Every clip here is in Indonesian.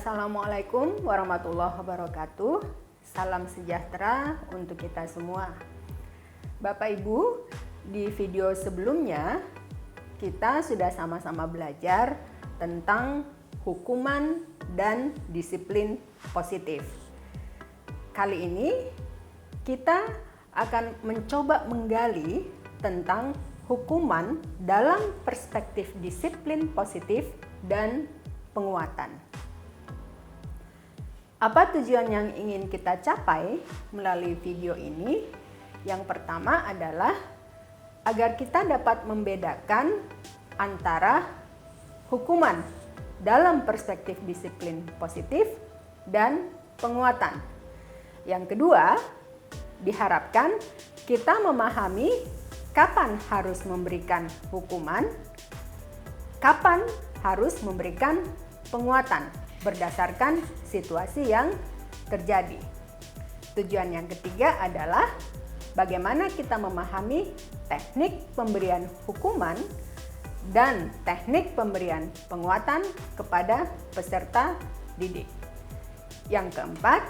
Assalamualaikum warahmatullahi wabarakatuh. Salam sejahtera untuk kita semua. Bapak Ibu, di video sebelumnya kita sudah sama-sama belajar tentang hukuman dan disiplin positif. Kali ini kita akan mencoba menggali tentang hukuman dalam perspektif disiplin positif dan penguatan. Apa tujuan yang ingin kita capai melalui video ini? Yang pertama adalah agar kita dapat membedakan antara hukuman dalam perspektif disiplin positif dan penguatan. Yang kedua, diharapkan kita memahami kapan harus memberikan hukuman, kapan harus memberikan penguatan berdasarkan situasi yang terjadi. Tujuan yang ketiga adalah bagaimana kita memahami teknik pemberian hukuman dan teknik pemberian penguatan kepada peserta didik. Yang keempat,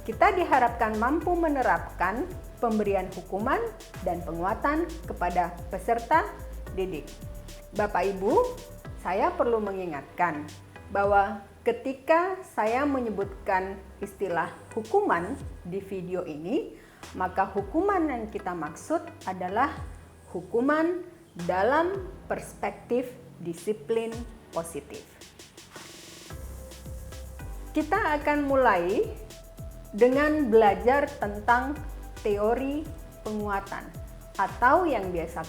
kita diharapkan mampu menerapkan pemberian hukuman dan penguatan kepada peserta didik. Bapak Ibu, saya perlu mengingatkan bahwa ketika saya menyebutkan istilah hukuman di video ini, maka hukuman yang kita maksud adalah hukuman dalam perspektif disiplin positif. Kita akan mulai dengan belajar tentang teori penguatan atau yang biasa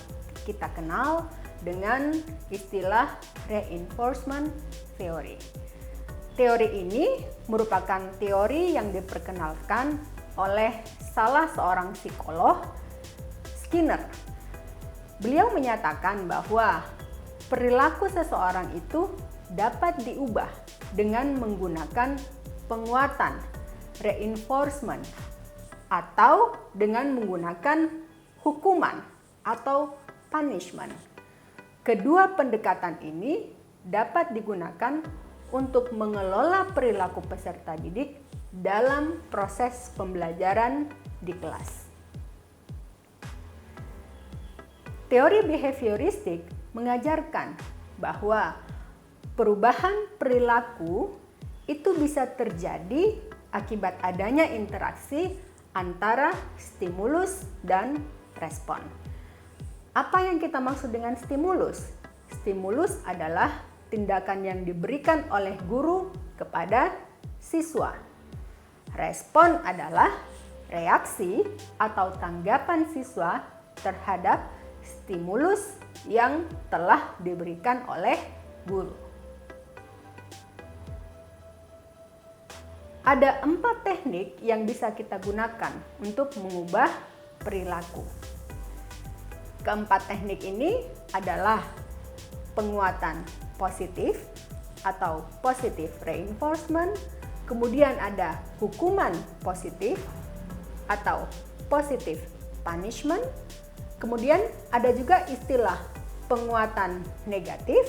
kita kenal dengan istilah reinforcement theory. Teori ini merupakan teori yang diperkenalkan oleh salah seorang psikolog, Skinner. Beliau menyatakan bahwa perilaku seseorang itu dapat diubah dengan menggunakan penguatan, reinforcement, atau dengan menggunakan hukuman atau punishment. Kedua pendekatan ini dapat digunakan untuk mengelola perilaku peserta didik dalam proses pembelajaran di kelas. Teori behavioristik mengajarkan bahwa perubahan perilaku itu bisa terjadi akibat adanya interaksi antara stimulus dan respon. Apa yang kita maksud dengan stimulus? Stimulus adalah tindakan yang diberikan oleh guru kepada siswa. Respon adalah reaksi atau tanggapan siswa terhadap stimulus yang telah diberikan oleh guru. Ada 4 teknik yang bisa kita gunakan untuk mengubah perilaku. Keempat teknik ini adalah penguatan positif atau positive reinforcement, kemudian ada hukuman positif atau positive punishment, kemudian ada juga istilah penguatan negatif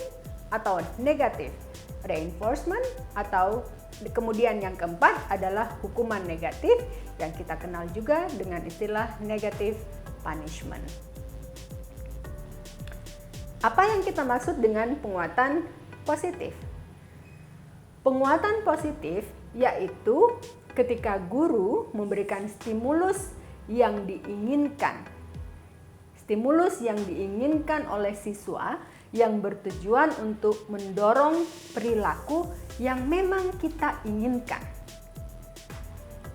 atau negative reinforcement, atau kemudian yang keempat adalah hukuman negatif yang kita kenal juga dengan istilah negative punishment. Apa yang kita maksud dengan penguatan positif? Penguatan positif yaitu ketika guru memberikan stimulus yang diinginkan. Stimulus yang diinginkan oleh siswa yang bertujuan untuk mendorong perilaku yang memang kita inginkan.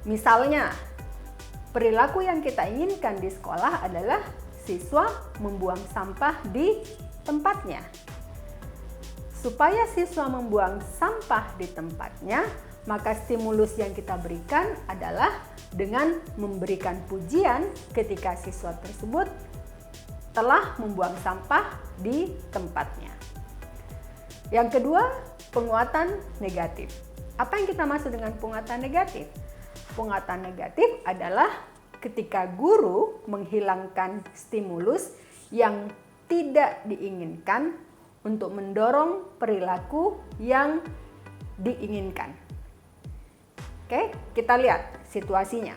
Misalnya, perilaku yang kita inginkan di sekolah adalah siswa membuang sampah di tempatnya. Supaya siswa membuang sampah di tempatnya, maka stimulus yang kita berikan adalah dengan memberikan pujian ketika siswa tersebut telah membuang sampah di tempatnya. Yang kedua, penguatan negatif. Apa yang kita maksud dengan penguatan negatif? Penguatan negatif adalah ketika guru menghilangkan stimulus yang tidak diinginkan untuk mendorong perilaku yang diinginkan. Oke, kita lihat situasinya.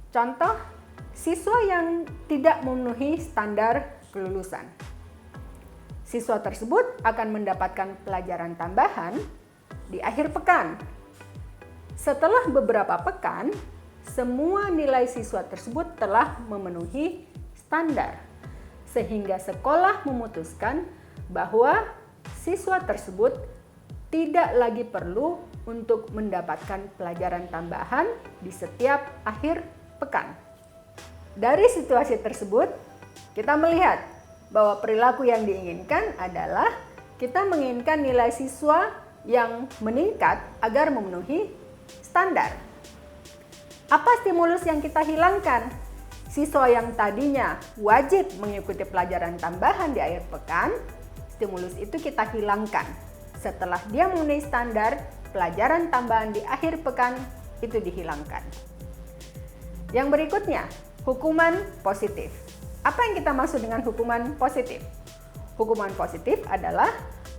Contoh, siswa yang tidak memenuhi standar kelulusan. Siswa tersebut akan mendapatkan pelajaran tambahan di akhir pekan. Setelah beberapa pekan, semua nilai siswa tersebut telah memenuhi standar, sehingga sekolah memutuskan bahwa siswa tersebut tidak lagi perlu untuk mendapatkan pelajaran tambahan di setiap akhir pekan. Dari situasi tersebut, kita melihat bahwa perilaku yang diinginkan adalah kita menginginkan nilai siswa yang meningkat agar memenuhi standar. Apa stimulus yang kita hilangkan? Siswa yang tadinya wajib mengikuti pelajaran tambahan di akhir pekan, stimulus itu kita hilangkan. Setelah dia memenuhi standar, pelajaran tambahan di akhir pekan itu dihilangkan. Yang berikutnya, hukuman positif. Apa yang kita maksud dengan hukuman positif? Hukuman positif adalah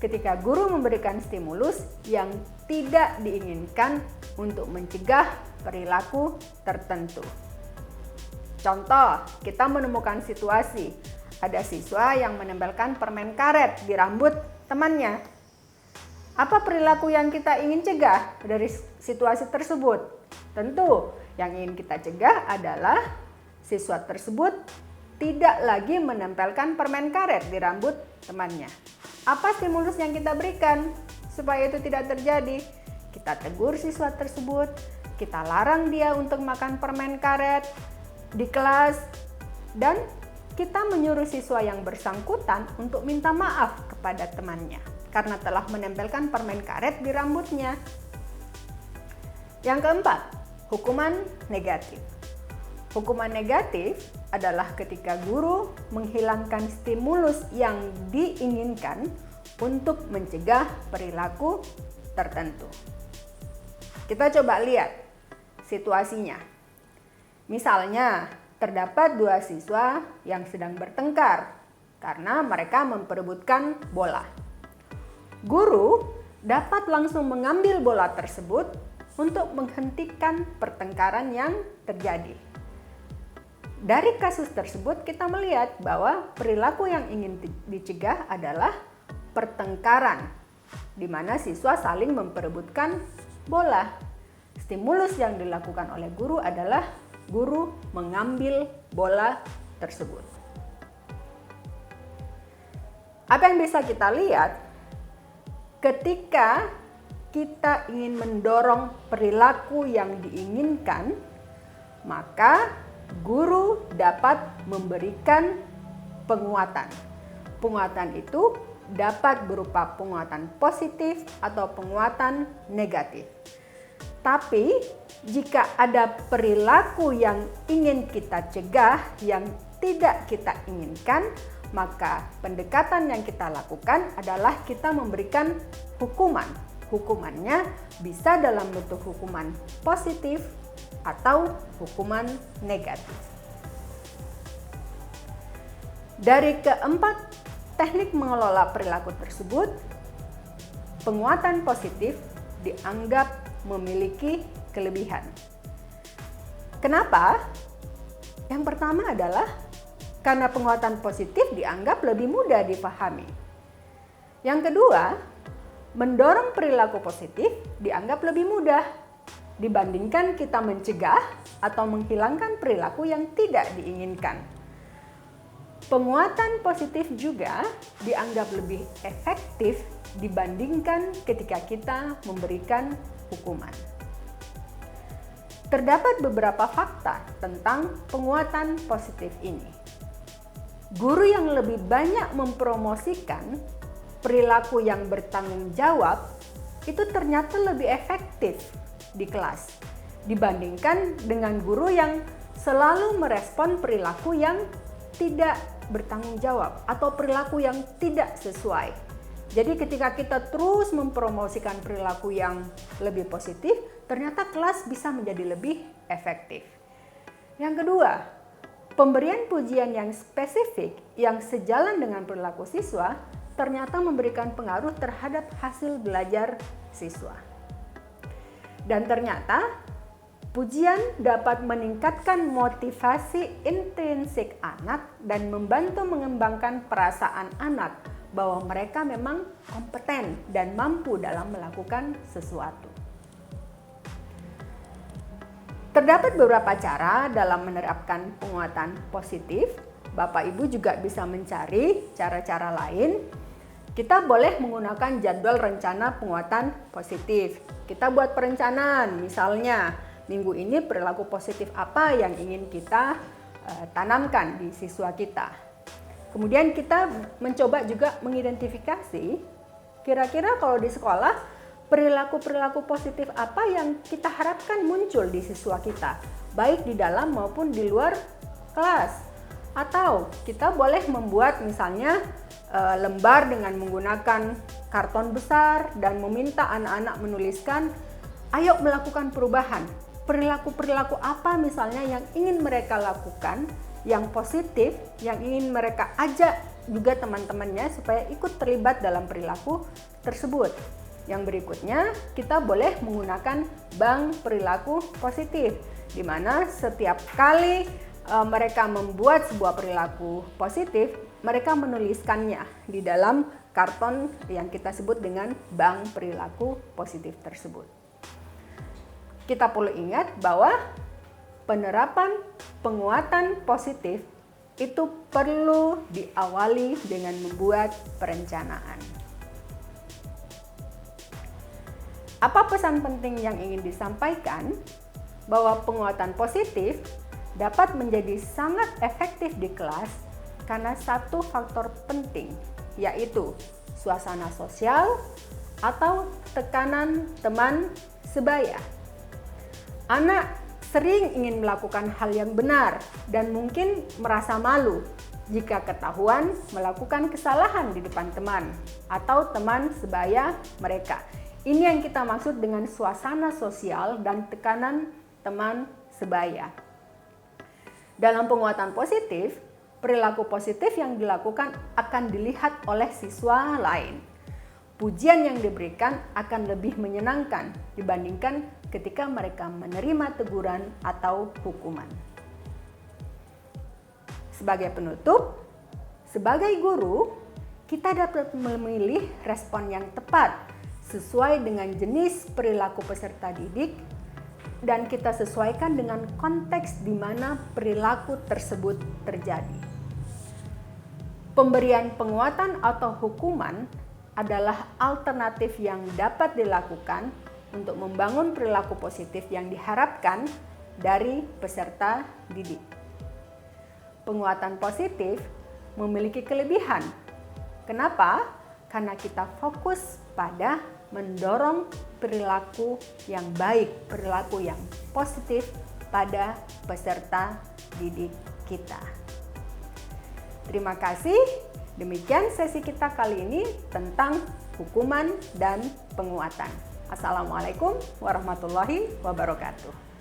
ketika guru memberikan stimulus yang tidak diinginkan untuk mencegah perilaku tertentu. Contoh, kita menemukan situasi ada siswa yang menempelkan permen karet di rambut temannya. Apa perilaku yang kita ingin cegah dari situasi tersebut? Tentu, yang ingin kita cegah adalah siswa tersebut tidak lagi menempelkan permen karet di rambut temannya. Apa stimulus yang kita berikan supaya itu tidak terjadi? Kita tegur siswa tersebut, kita larang dia untuk makan permen karet di kelas, dan kita menyuruh siswa yang bersangkutan untuk minta maaf kepada temannya karena telah menempelkan permen karet di rambutnya. Yang keempat, hukuman negatif. Hukuman negatif adalah ketika guru menghilangkan stimulus yang diinginkan untuk mencegah perilaku tertentu. Kita coba lihat situasinya. Misalnya, terdapat dua siswa yang sedang bertengkar karena mereka memperebutkan bola. Guru dapat langsung mengambil bola tersebut untuk menghentikan pertengkaran yang terjadi. Dari kasus tersebut kita melihat bahwa perilaku yang ingin dicegah adalah pertengkaran, di mana siswa saling memperebutkan bola. Stimulus yang dilakukan oleh guru adalah guru mengambil bola tersebut. Apa yang bisa kita lihat? Ketika kita ingin mendorong perilaku yang diinginkan, maka guru dapat memberikan penguatan. Penguatan itu dapat berupa penguatan positif atau penguatan negatif. Tapi jika ada perilaku yang ingin kita cegah, yang tidak kita inginkan, maka pendekatan yang kita lakukan adalah kita memberikan hukuman. Hukumannya bisa dalam bentuk hukuman positif atau hukuman negatif. Dari keempat teknik mengelola perilaku tersebut, penguatan positif dianggap memiliki kelebihan. Kenapa? Yang pertama adalah karena penguatan positif dianggap lebih mudah dipahami. Yang kedua, mendorong perilaku positif dianggap lebih mudah dibandingkan kita mencegah atau menghilangkan perilaku yang tidak diinginkan. Penguatan positif juga dianggap lebih efektif dibandingkan ketika kita memberikan hukuman. Terdapat beberapa fakta tentang penguatan positif ini. Guru yang lebih banyak mempromosikan perilaku yang bertanggung jawab itu ternyata lebih efektif di kelas dibandingkan dengan guru yang selalu merespon perilaku yang tidak bertanggung jawab atau perilaku yang tidak sesuai. Jadi ketika kita terus mempromosikan perilaku yang lebih positif, ternyata kelas bisa menjadi lebih efektif. Yang kedua, pemberian pujian yang spesifik yang sejalan dengan perilaku siswa ternyata memberikan pengaruh terhadap hasil belajar siswa. Dan ternyata pujian dapat meningkatkan motivasi intrinsik anak dan membantu mengembangkan perasaan anak bahwa mereka memang kompeten dan mampu dalam melakukan sesuatu. Terdapat beberapa cara dalam menerapkan penguatan positif. Bapak Ibu juga bisa mencari cara-cara lain. Kita boleh menggunakan jadwal rencana penguatan positif. Kita buat perencanaan, misalnya minggu ini perilaku positif apa yang ingin kita tanamkan di siswa kita. Kemudian kita mencoba juga mengidentifikasi kira-kira kalau di sekolah perilaku-perilaku positif apa yang kita harapkan muncul di siswa kita, baik di dalam maupun di luar kelas. Atau kita boleh membuat misalnya lembar dengan menggunakan karton besar dan meminta anak-anak menuliskan, ayo melakukan perubahan. Perilaku-perilaku apa misalnya yang ingin mereka lakukan, yang positif, yang ingin mereka ajak juga teman-temannya supaya ikut terlibat dalam perilaku tersebut. Yang berikutnya, kita boleh menggunakan bank perilaku positif, di mana setiap kali mereka membuat sebuah perilaku positif, mereka menuliskannya di dalam karton yang kita sebut dengan bank perilaku positif tersebut. Kita perlu ingat bahwa penerapan penguatan positif itu perlu diawali dengan membuat perencanaan. Apa pesan penting yang ingin disampaikan? Bahwa penguatan positif dapat menjadi sangat efektif di kelas karena satu faktor penting, yaitu suasana sosial atau tekanan teman sebaya. Anak sering ingin melakukan hal yang benar dan mungkin merasa malu jika ketahuan melakukan kesalahan di depan teman atau teman sebaya mereka. Ini yang kita maksud dengan suasana sosial dan tekanan teman sebaya. Dalam penguatan positif, perilaku positif yang dilakukan akan dilihat oleh siswa lain. Pujian yang diberikan akan lebih menyenangkan dibandingkan ketika mereka menerima teguran atau hukuman. Sebagai penutup, sebagai guru, kita dapat memilih respon yang tepat sesuai dengan jenis perilaku peserta didik dan kita sesuaikan dengan konteks di mana perilaku tersebut terjadi. Pemberian penguatan atau hukuman adalah alternatif yang dapat dilakukan untuk membangun perilaku positif yang diharapkan dari peserta didik. Penguatan positif memiliki kelebihan. Kenapa? Karena kita fokus pada mendorong perilaku yang baik, perilaku yang positif pada peserta didik kita. Terima kasih. Demikian sesi kita kali ini tentang hukuman dan penguatan. Assalamualaikum warahmatullahi wabarakatuh.